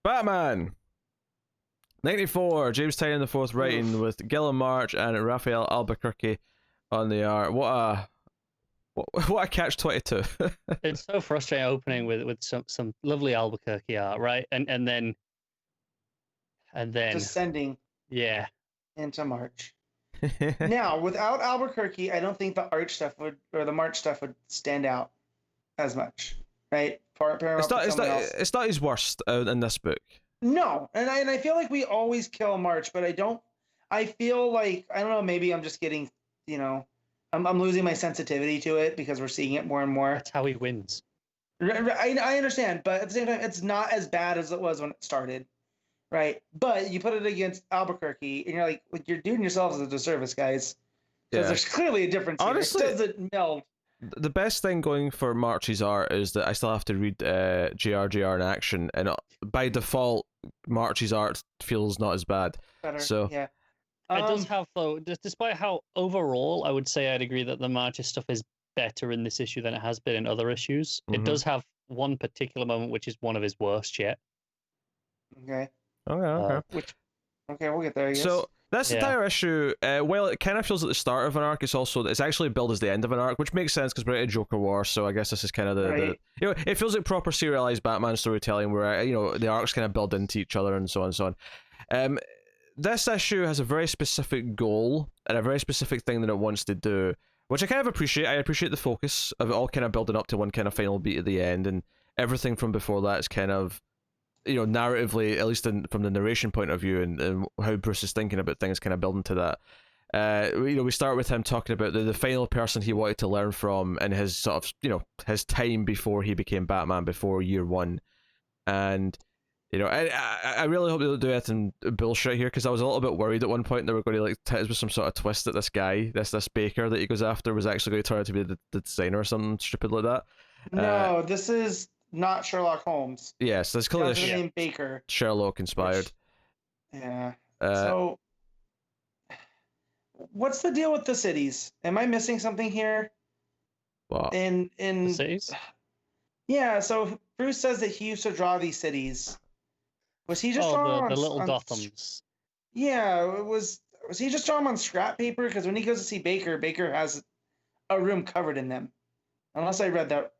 Batman 94. James Tynion the fourth writing with Gilliam March and Raphael Albuquerque on the art. What a catch 22. It's so frustrating opening with some lovely Albuquerque art, right? And then descending yeah into March. Now, without Albuquerque, I don't think the art stuff or the March stuff would stand out as much, right? It's not his worst in this book. No, and I feel like we always kill March, but I feel like, I don't know, maybe I'm just getting, I'm losing my sensitivity to it because we're seeing it more and more. That's how he wins. I understand, but at the same time, it's not as bad as it was when it started, right? But you put it against Albuquerque, and you're like you're doing yourselves a disservice, guys, because there's clearly a difference. Honestly, here. It doesn't meld. The best thing going for March's art is that I still have to read JRJR in action, and by default, March's art feels not as bad. Better, so yeah. It does have, though, despite how overall I would say I'd agree that the March's stuff is better in this issue than it has been in other issues. It does have one particular moment which is one of his worst yet. Okay. Okay, we'll get there, I guess. So this entire issue, while it kind of feels like the start of an arc, it's actually billed as the end of an arc, which makes sense because we're at a Joker War, so I guess this is kind of the it feels like proper serialized Batman storytelling where the arcs kind of build into each other and so on and so on. This issue has a very specific goal and a very specific thing that it wants to do, which I kind of appreciate. I appreciate the focus of it all kind of building up to one kind of final beat at the end, and everything from before that is kind of, narratively, at least from the narration point of view and how Bruce is thinking about things, kind of building to that. We start with him talking about the final person he wanted to learn from in his sort of, his time before he became Batman, before year one. And, I really hope they don't do anything bullshit here, because I was a little bit worried at one point they were going to hit us with some sort of twist that this guy, this Baker that he goes after, was actually going to turn out to be the designer or something stupid like that. No, this is not Sherlock Holmes. Yes, that's clearly the name Baker. Sherlock inspired. Yeah. So, what's the deal with the cities? Am I missing something here? What? In the cities? Yeah. So Bruce says that he used to draw these cities. Was he just drawing the little Gothams? Yeah. Was he just drawing them on scrap paper? Because when he goes to see Baker, Baker has a room covered in them. Unless I read that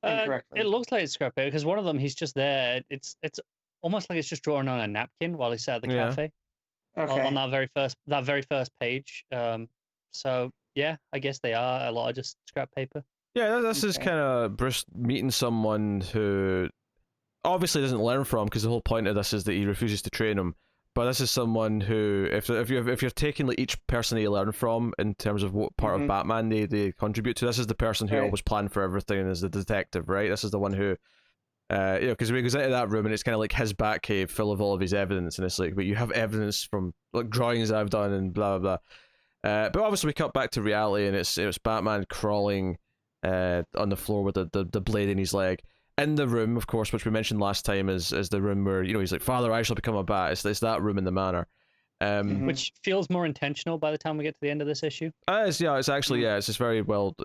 incorrectly. It looks like it's scrap paper because one of them, he's just there. It's almost like it's just drawn on a napkin while he's sat at the cafe. Okay. On that very first page. So yeah, I guess they are a lot of just scrap paper. Yeah, this is kind of Bruce meeting someone who obviously doesn't learn from, because the whole point of this is that he refuses to train him. But this is someone who, if you're taking each person that you learn from in terms of what part of Batman they contribute to, this is the person who always planned for everything and is the detective, right? This is the one who, because he goes into that room and it's kind of like his Batcave full of all of his evidence, and it's like, but you have evidence from drawings I've done and blah blah blah. But obviously we cut back to reality, and it's Batman crawling on the floor with the blade in his leg. In the room, of course, which we mentioned last time, is the room where, he's like, Father, I shall become a bat. It's that room in the manor. Which feels more intentional by the time we get to the end of this issue. It's actually, it's just very well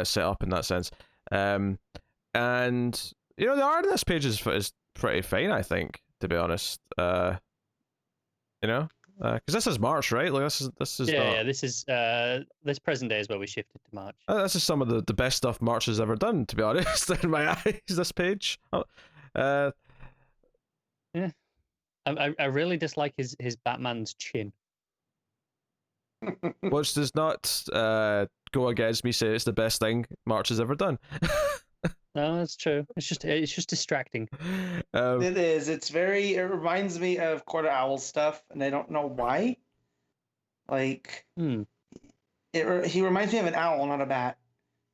set up in that sense. And, the art of this page is pretty fine, I think, to be honest. Because this is March, right? Like this is this is this present day is where we shifted to March. This is some of the best stuff March has ever done, to be honest. In my eyes, this page. Yeah, I really dislike his Batman's chin, which does not go against me saying it's the best thing March has ever done. No, that's true. It's just distracting. It is. It reminds me of Court of Owls stuff, and I don't know why. Like, he reminds me of an owl, not a bat.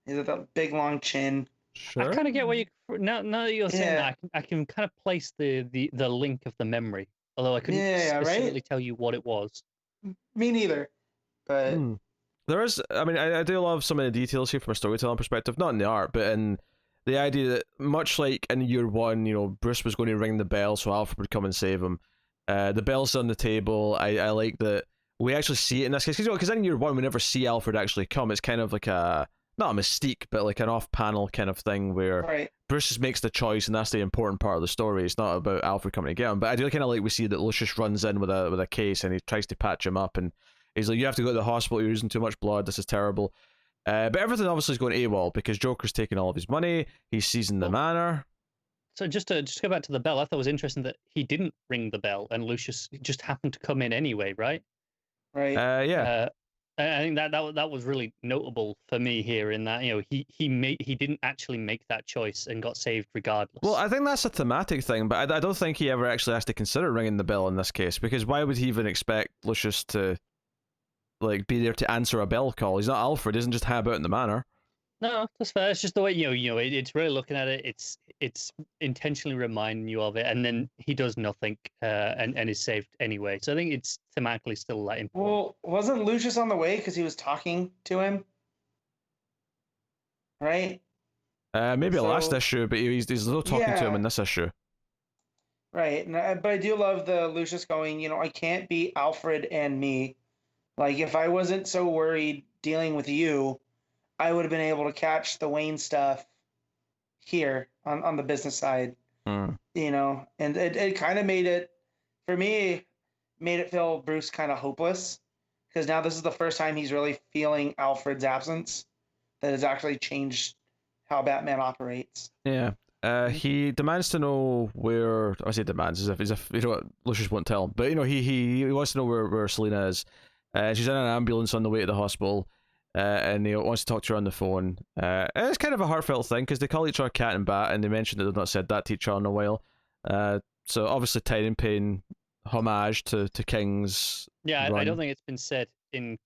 He's got that big, long chin. Sure. I kind of get where you now that you're saying that, I can kind of place the link of the memory, although I couldn't specifically tell you what it was. Me neither. But there is. I mean, I do love some of the details here from a storytelling perspective, not in the art, but in the idea that, much like in year one, Bruce was going to ring the bell so Alfred would come and save him. The bell's on the table. I like that we actually see it in this case, because in year one we never see Alfred actually come. It's kind of like not a mystique, but like an off-panel kind of thing where Right. Bruce just makes the choice, and that's the important part of the story. It's not about Alfred coming to get him. But I do kind of like we see that Lucius runs in with a case, and he tries to patch him up, and he's like, "You have to go to the hospital. You're using too much blood. This is terrible." But everything obviously is going AWOL because Joker's taking all of his money. He's seizing the manor. So just to go back to the bell, I thought it was interesting that he didn't ring the bell, and Lucius just happened to come in anyway, right? Right. Yeah. I think that was really notable for me here in that, you know, he didn't actually make that choice and got saved regardless. Well, I think that's a thematic thing, but I don't think he ever actually has to consider ringing the bell in this case, because why would he even expect Lucius to like be there to answer a bell call? He's not Alfred. He doesn't just hang about in the manor. No, that's fair. It's just the way it's really looking at it. It's intentionally reminding you of it, and then he does nothing, and is saved anyway. So I think it's thematically still that important. Well, wasn't Lucius on the way because he was talking to him? Right. Maybe a last issue, but he's still talking to him in this issue. Right, but I do love the Lucius going, I can't be Alfred and me. Like, if I wasn't so worried dealing with you, I would have been able to catch the Wayne stuff here on the business side. And it kind of made it, for me, made it feel Bruce kind of hopeless, because now this is the first time he's really feeling Alfred's absence that has actually changed how Batman operates. Yeah. He demands to know where. I say demands as if Lucius won't tell him, but he wants to know where Selina is. She's in an ambulance on the way to the hospital, and he wants to talk to her on the phone. And it's kind of a heartfelt thing because they call each other cat and bat, and they mentioned that they've not said that to each other in a while. So obviously, Tyrion paying homage to King's. Yeah, I don't think it's been said in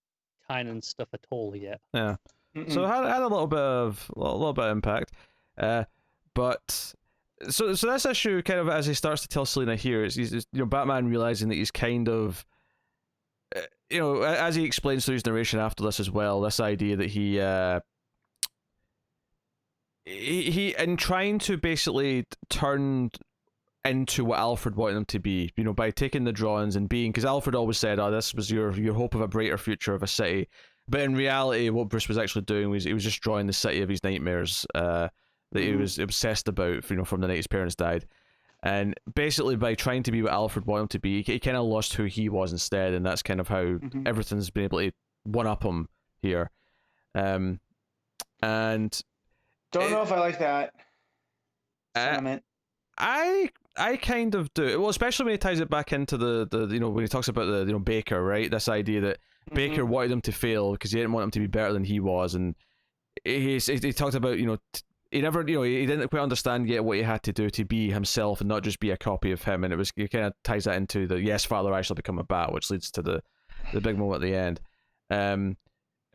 Tynan's stuff at all yet. Yeah. So it had a little bit of impact. But so this issue kind of, as he starts to tell Selina here, is Batman realizing that he's kind of as he explains through his narration after this as well, this idea that he in trying to basically turn into what Alfred wanted him to be, by taking the drawings and being, because Alfred always said, this was your hope of a brighter future of a city, but in reality what Bruce was actually doing was he was just drawing the city of his nightmares that he was obsessed about, from the night his parents died. And basically by trying to be what Alfred wanted him to be, he kind of lost who he was instead, and that's kind of how everything's been able to one-up him here. And don't know if I like that sentiment. I kind of do. Well, especially when he ties it back into the when he talks about the Baker, right? This idea that Baker wanted him to fail because he didn't want him to be better than he was, and he talked about he never he didn't quite understand yet what he had to do to be himself and not just be a copy of him, and he kind of ties that into the yes, Father, I shall become a bat, which leads to the big moment at the end.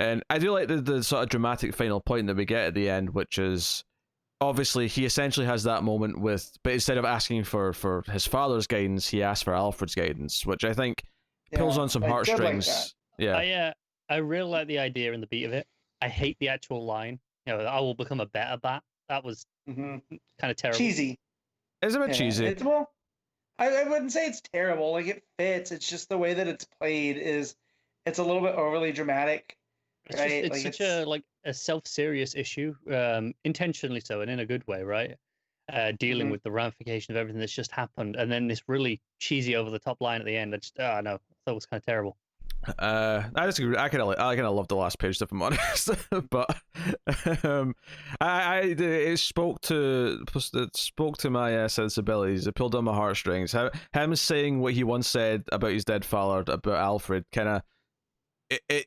And I do like the sort of dramatic final point that we get at the end, which is obviously he essentially has that moment but instead of asking for his father's guidance, he asks for Alfred's guidance, which I think pulls on some heartstrings. I really like the idea and the beat of it. I hate the actual line. I will become a better bat. That was kind of terrible. Cheesy. It's a bit cheesy. I wouldn't say it's terrible. Like, it fits. It's just the way that it's played it's a little bit overly dramatic. Right? It's such a self-serious issue, intentionally so, and in a good way, right? Dealing with the ramification of everything that's just happened, and then this really cheesy over-the-top line at the end. I thought it was kind of terrible. I disagree. I kind of love the last page, if I'm honest. But it spoke to my sensibilities. It pulled on my heartstrings. Him saying what he once said about his dead father, about Alfred, kind of it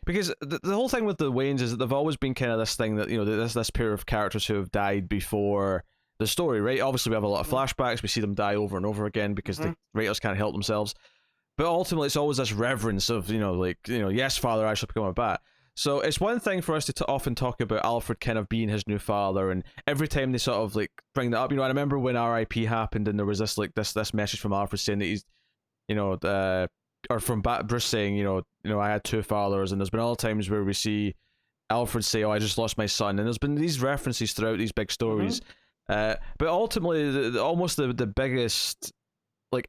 because the whole thing with the Waynes is that they've always been kind of this thing that this pair of characters who have died before the story, right? Obviously, we have a lot of flashbacks. We see them die over and over again because the writers can't help themselves. But ultimately, it's always this reverence of, yes, Father, I shall become a bat. So it's one thing for us to often talk about Alfred kind of being his new father, and every time they sort of bring that up, I remember when R.I.P. happened, and there was this this message from Alfred saying that he's, or from Bruce saying, I had two fathers, and there's been all times where we see Alfred say, I just lost my son, and there's been these references throughout these big stories. But ultimately, almost the biggest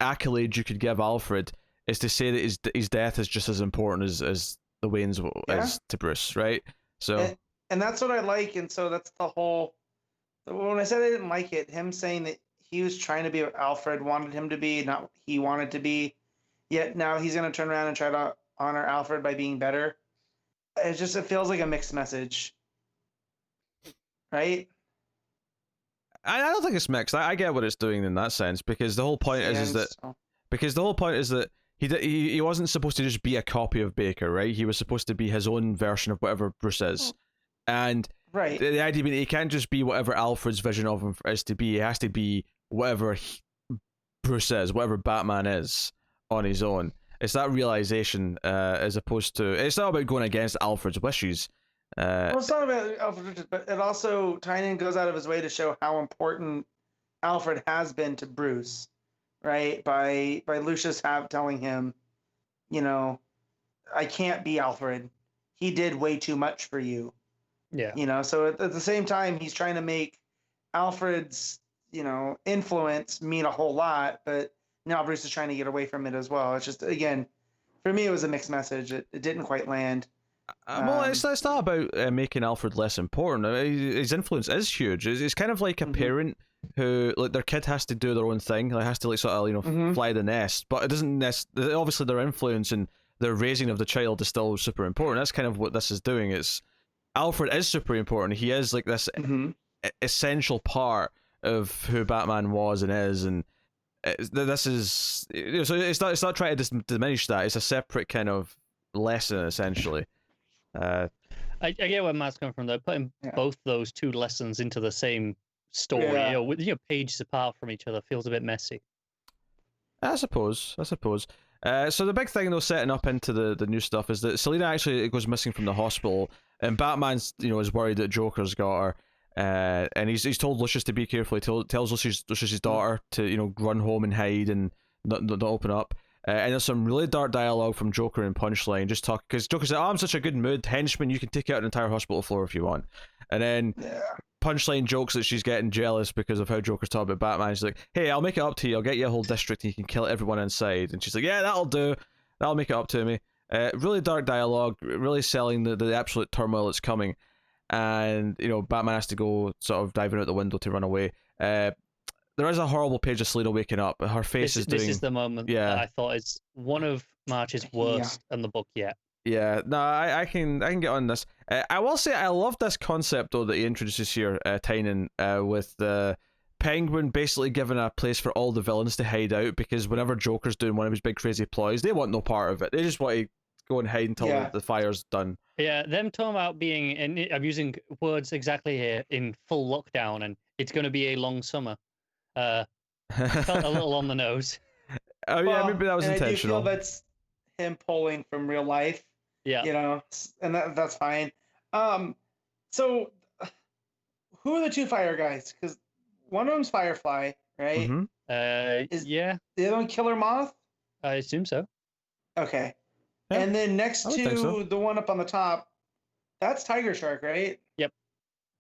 accolade you could give Alfred is to say that his death is just as important as the Wayne's is to Bruce, right? So and that's what I like. And so that's the whole. When I said I didn't like it, him saying that he was trying to be what Alfred wanted him to be, not what he wanted to be. Yet now he's going to turn around and try to honor Alfred by being better. It feels like a mixed message, right? I don't think it's mixed. I get what it's doing in that sense, because the whole point is that he wasn't supposed to just be a copy of Baker, right? He was supposed to be his own version of whatever Bruce is, and right. The idea being he can't just be whatever Alfred's vision of him is to be. He has to be whatever Bruce is, whatever Batman is on his own. It's that realization, as opposed to, it's not about going against Alfred's wishes. Well, it's not about Alfred, but it also, Tynion goes out of his way to show how important Alfred has been to Bruce, right? By Lucius telling him, you know, I can't be Alfred. He did way too much for you. Yeah. You know, so at the same time, he's trying to make Alfred's, you know, influence mean a whole lot, but now Bruce is trying to get away from it as well. It's just, again, for me, it was a mixed message. It didn't quite land. Well, it's not about making Alfred less important. I mean, his influence is huge. It's kind of like a parent who, like, their kid has to do their own thing. Like, has to, like, sort of, you know, fly the nest. But it doesn't obviously their influence and their raising of the child is still super important. That's kind of what this is doing. It's Alfred is super important. He is like this essential part of who Batman was and is, and this is, so it's not trying to diminish that. It's a separate kind of lesson essentially. I get where Matt's coming from though. Putting both those two lessons into the same story, you know, with pages apart from each other, feels a bit messy. I suppose. So the big thing though, setting up into the new stuff, is that Selina actually goes missing from the hospital, and Batman's, you know, is worried that Joker's got her, and he's told Lucius to be careful. He tells Lucius's daughter to, you know, run home and hide and not open up. And there's some really dark dialogue from Joker and Punchline, just talk, because Joker's like, "Oh, I'm such a good mood, henchman. You can take out an entire hospital floor if you want." And then Punchline jokes that she's getting jealous because of how Joker's talking about Batman. She's like, "Hey, I'll make it up to you. I'll get you a whole district and you can kill everyone inside." And she's like, "Yeah, that'll do. That'll make it up to me." Really dark dialogue, really selling the absolute turmoil that's coming. And, you know, Batman has to go sort of diving out the window to run away. There is a horrible page of Selina waking up. Her face is doing... This is the moment that I thought is one of March's worst in the book yet. Yeah, no, I can get on this. I will say I love this concept though that he introduces here, Tynion, with the Penguin basically giving a place for all the villains to hide out, because whenever Joker's doing one of his big crazy ploys, they want no part of it. They just want to go and hide until the fire's done. Yeah, them talking about being, and I'm using words exactly here, in full lockdown, and it's going to be a long summer. Felt a little on the nose. Oh yeah, maybe that was intentional. I do feel that's him pulling from real life. Yeah, you know, and that's fine. So who are the two fire guys? Because one of them's Firefly, right? Is the other one Killer Moth? I assume so. Okay. Yeah, and then next to the one up on the top, that's Tiger Shark, right? Yep.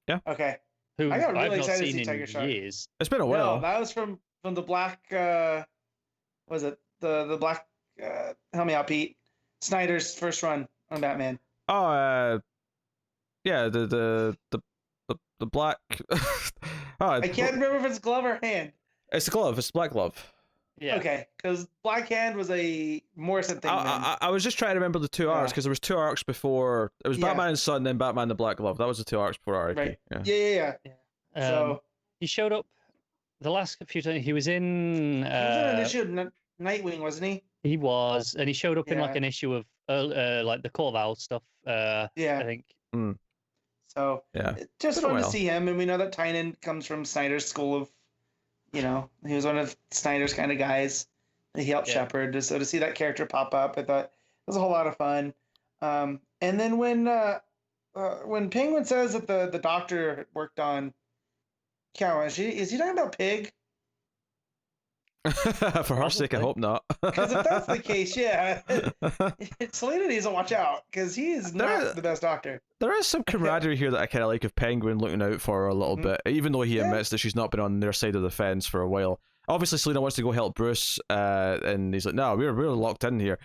Yeah. Okay. Who I got really I've not excited to seen see Tiger in Shark. years. It's been a while. No, that was from the Black. Was it the Black? Help me out, Pete. Snyder's first run on Batman. Oh, yeah, the black. I can't remember if it's glove or hand. It's a glove. It's Black Glove. Yeah. Okay, because Black Hand was a Morrison thing. I was just trying to remember the two arcs, because there was two arcs before. It was Batman and Son, then Batman the Black Glove. That was the two arcs before RIP. Right. Yeah. So he showed up the last few times. He was in. He was in an issue of Nightwing, wasn't he? He was, and he showed up in like an issue of like the Court of Owls stuff. I think. So just fun to see him, and we know that Tynion comes from Snyder's school of, you know, he was one of Snyder's kind of guys. He helped Shepherd, so to see that character pop up, I thought it was a whole lot of fun. And then when Penguin says that the doctor worked on Cow, is he talking about Pig? For her sake, I hope not. Because if that's the case, Selina needs to watch out, because he is not the best doctor. There is some camaraderie here that I kind of like, of Penguin looking out for her a little bit, even though he admits that she's not been on their side of the fence for a while. obviously Selena wants to go help Bruce, and he's like, no, we're locked in here.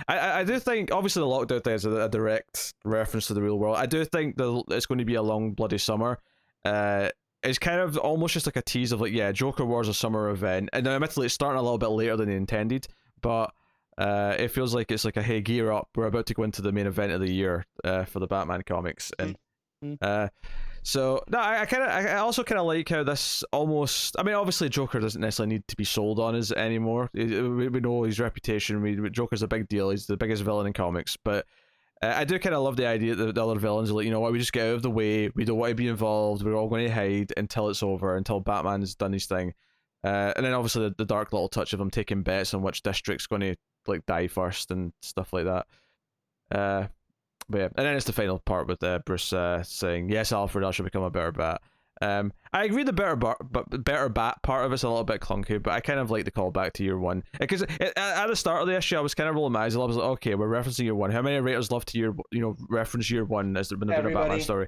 I do think obviously the lockdown thing is a direct reference to the real world. I do think that it's going to be a long bloody summer. It's kind of almost just like a tease of like, yeah, Joker War's a summer event, and admittedly it's starting a little bit later than they intended, but it feels like it's like a hey, gear up, we're about to go into the main event of the year for the Batman comics. And so no, I also kind of like how this almost, I mean, obviously Joker doesn't necessarily need to be sold on us anymore. We know his reputation. Joker's a big deal. He's the biggest villain in comics, but I do kind of love the idea that the other villains are like, you know what, we just get out of the way. We don't want to be involved. We're all going to hide until it's over, until Batman's done his thing. And then obviously the dark little touch of him taking bets on which district's going to like die first and stuff like that. But yeah, and then it's the final part with Bruce saying, "Yes, Alfred, I shall become a better bat." I agree the better bat part of it's a little bit clunky, but I kind of like the callback to year one, because at the start of the issue I was kind of rolling my eyes. I was like, okay, we're referencing year one. How many writers love to reference year one as when they're doing a Batman story?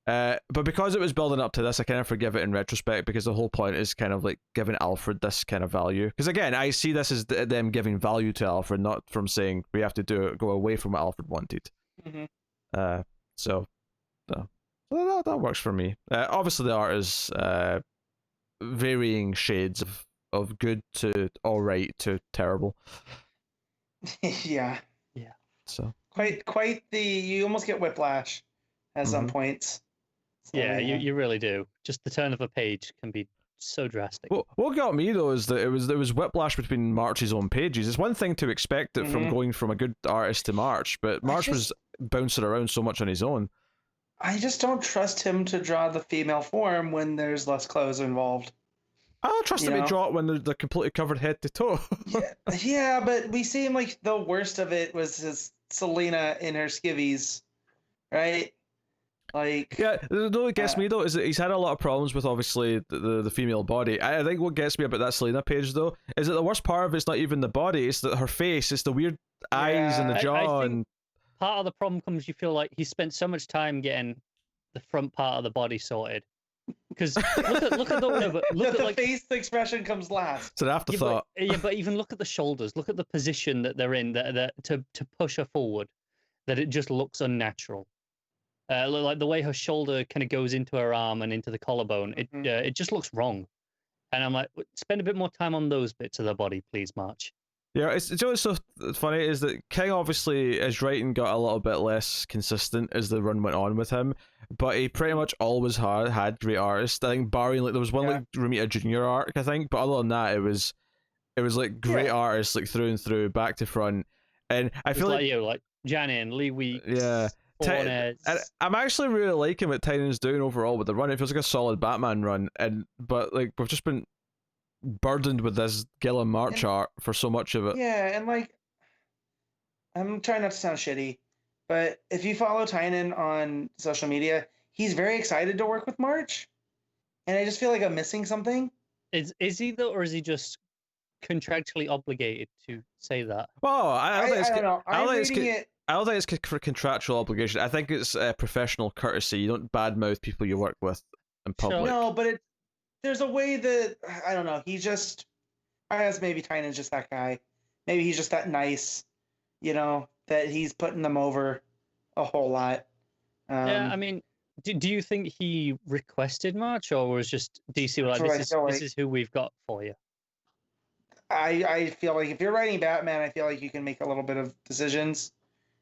But because it was building up to this, I kind of forgive it in retrospect, because the whole point is kind of like giving Alfred this kind of value. Because again, I see this as them giving value to Alfred, not from saying we have to go away from what Alfred wanted. So that works for me. Obviously, the art is varying shades of good to all right to terrible. Yeah. So quite the, you almost get whiplash at some points. So, yeah, you really do. Just the turn of a page can be so drastic. Well, what got me though is that there was whiplash between March's own pages. It's one thing to expect it from going from a good artist to March, but March was bouncing around so much on his own. I just don't trust him to draw the female form when there's less clothes involved. I don't trust him to draw it when they're completely covered head to toe. yeah, but we seem like the worst of it was his Selena in her skivvies, right? Like, yeah, what gets me though is that he's had a lot of problems with obviously the female body. I think what gets me about that Selena page though is that the worst part of it's not even the body; it's that her face, it's the weird eyes and the jaw. I think part of the problem comes, you feel like he spent so much time getting the front part of the body sorted. Because look at the face expression comes last. It's an afterthought. But even look at the shoulders. Look at the position that they're in. That to push her forward, that it just looks unnatural. Like the way her shoulder kind of goes into her arm and into the collarbone, it just looks wrong. And I'm like, spend a bit more time on those bits of the body, please, March. Yeah, it's you know what's so funny is that King obviously his writing got a little bit less consistent as the run went on with him, but he pretty much always had great artists. I think barring like there was one like Romita Junior arc, I think, but other than that, it was like great artists like through and through, back to front. And I feel like Janin, Lee Weeks, I'm actually really liking what Tynan's doing overall with the run. It feels like a solid Batman run, but like we've just been burdened with this Gillen March art for so much of it. Yeah, and like, I'm trying not to sound shitty, but if you follow Tynan on social media, he's very excited to work with March, and I just feel like I'm missing something. Is he though, or is he just contractually obligated to say that? Well, I don't know. I don't think it's for contractual obligation. I think it's professional courtesy. You don't badmouth people you work with in public. No, but there's a way that, I don't know, I guess maybe Tynan's just that guy. Maybe he's just that nice, that he's putting them over a whole lot. Yeah, I mean, do you think he requested March, or was just DC like, this is who we've got for you? I feel like if you're writing Batman, I feel like you can make a little bit of decisions.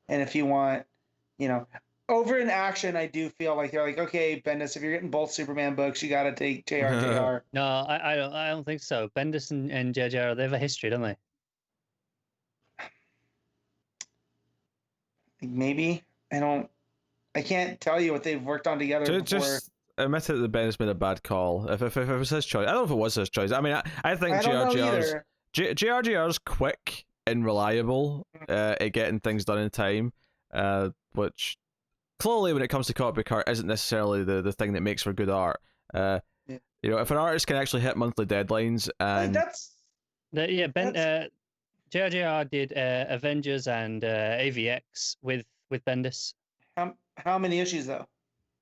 And if you want, over in action, I do feel like you're like, okay, Bendis, if you're getting both Superman books, you got to take JR. No, I don't think so. Bendis and JR, they have a history, don't they? Maybe. I can't tell you what they've worked on together before. Just admit that Bendis made a bad call. If it was his choice, I don't know if it was his choice. I mean, I think JR's quick and reliable at getting things done in time, which clearly when it comes to comic book art isn't necessarily the thing that makes for good art. If an artist can actually hit monthly deadlines and JR did Avengers and AVX with Bendis. How many issues though?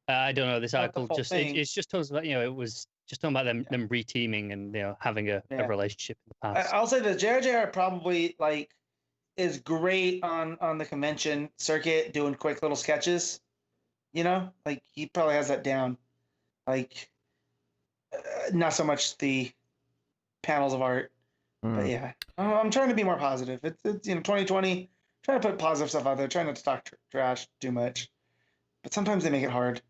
I don't know. This article it's just talks about it was just talking about them re-teaming and having a relationship in the past. I'll say that JRJR probably like is great on the convention circuit doing quick little sketches. Like he probably has that down. Like not so much the panels of art, but yeah, I'm trying to be more positive. It's 2020. Trying to put positive stuff out there. Trying not to talk trash too much, but sometimes they make it hard.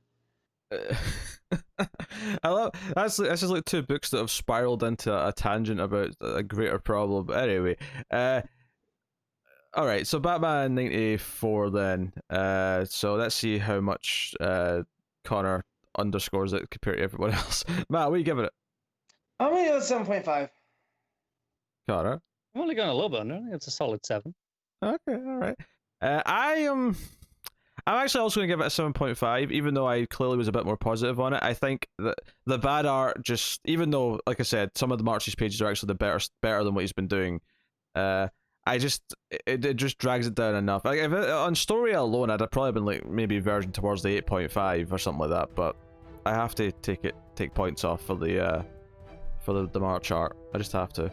I love that's just like two books that have spiraled into a tangent about a greater problem. Anyway, all right. So Batman 94 then. So let's see how much Connor underscores it compared to everyone else. Matt, what are you giving it? I'm gonna go 7.5. Connor, I'm only going a little bit under. I think it's a solid 7. Okay, all right. I'm actually also going to give it a 7.5, even though I clearly was a bit more positive on it. I think that the bad art just, even though, like I said, some of the March's pages are actually the better than what he's been doing, it just drags it down enough. Like, on story alone, I'd have probably been like maybe version towards the 8.5 or something like that, but I have to take points off for the March art. I just have to.